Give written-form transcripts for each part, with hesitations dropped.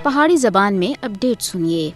پہاڑی زبان میں اپڈیٹ سنیے۔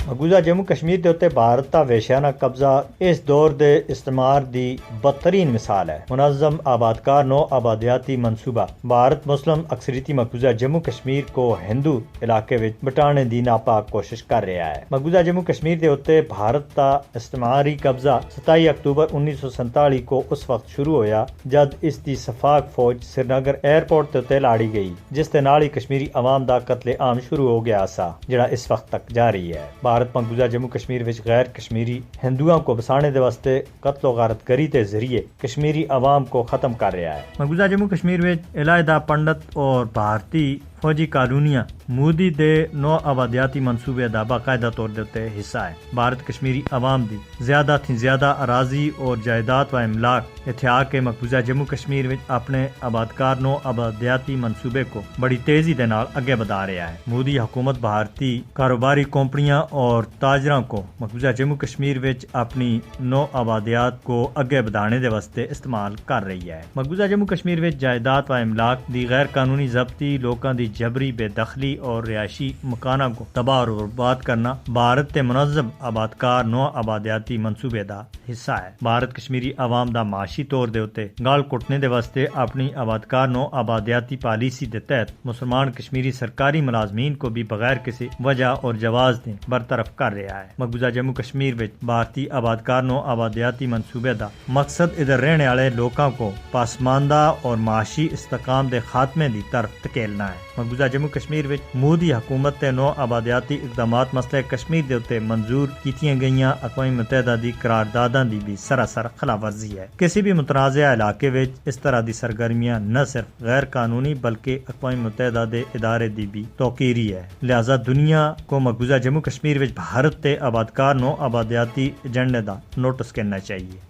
مقبوضہ جموں کشمیر کے اتنے بھارت کا وحشیانہ قبضہ اس دور دے استعمار دی بدترین مثال ہے۔ منظم آبادکار نو آبادیاتی منصوبہ بھارت مسلم اکثریتی مقبوضہ جموں کشمیر کو ہندو علاقے وچ بٹانے دی ناپاک کوشش کر رہا ہے۔ مقبوضہ جموں کشمیر کے اتنے بھارت کا استعماری قبضہ 27 اکتوبر 1947 کو اس وقت شروع ہویا جد اس دی صفاق فوج سرینگر ایئرپورٹ تے اتنے لاڑی گئی، جس دے نال ہی کشمیری عوام دا قتل عام شروع ہو گیا سا، جڑا اس وقت تک جاری ہے۔ بھارت مقبوضہ جموں کشمیر وچ غیر کشمیری ہندوؤں کو بسانے دے واسطے قتل و غارت گری کے ذریعے کشمیری عوام کو ختم کر رہا ہے۔ مقبوضہ جموں کشمیر وچ علیحدہ پنڈت اور بھارتی فوجی کالونیاں مودی دے نو آبادیاتی منصوبے دا باقاعدہ طور دے حصہ ہے۔ بھارت کشمیری عوام دی زیادہ تھی زیادہ اراضی اور جائیداد و املاک اتھیا کے مقبوضہ جموں کشمیر وچ اپنے آبادکار نو آبادیاتی منصوبے کو بڑی تیزی دے نال اگے بڑھا رہا ہے۔ مودی حکومت بھارتی کاروباری کمپنیاں اور تاجراں کو مقبوضہ جموں کشمیر وچ اپنی نو آبادیات کو اگے بڑھانے دے واسطے استعمال کر رہی ہے۔ مقبوضہ جموں کشمیر وچ جائیداد و املاک دی غیر قانونی ضبطی، لوکاں دی جبری بے دخلی اور رہائشی مکاناں کو تباہ اور برباد کرنا بھارت تے منظم آبادکار نو آبادیاتی منصوبے دا حصہ ہے۔ بھارت کشمیری عوام دا معاشی طور دے اتے گال کٹنے دے واسطے اپنی آبادکار نو آبادیاتی پالیسی دے تحت مسلمان کشمیری سرکاری ملازمین کو بھی بغیر کسی وجہ اور جواز دے برطرف کر رہا ہے۔ مقبوضہ جموں کشمیر وچ بھارتی آبادکار نو آبادیاتی منصوبے دا مقصد ادھر رہنے والے لوکاں کو پسماندہ اور معاشی استحکام دے خاتمے دی طرف دھکیلنا ہے۔ مقبوضہ جموں کشمیر وچ مودی حکومت تے نو آبادیاتی اقدامات مسئلہ کشمیر دے اتے منظور کیتیاں گئیاں اقوام متحدہ دی قرارداداں دی بھی سراسر خلاف ورزی ہے۔ کسی بھی متنازع علاقے وچ اس طرح دی سرگرمیاں نہ صرف غیر قانونی بلکہ اقوام متحدہ دے ادارے دی بھی توقیری ہے۔ لہذا دنیا کو مقبوضہ جموں کشمیر وچ بھارت تے آبادکار نو آبادیاتی ایجنڈے دا نوٹس کرنا چاہیے۔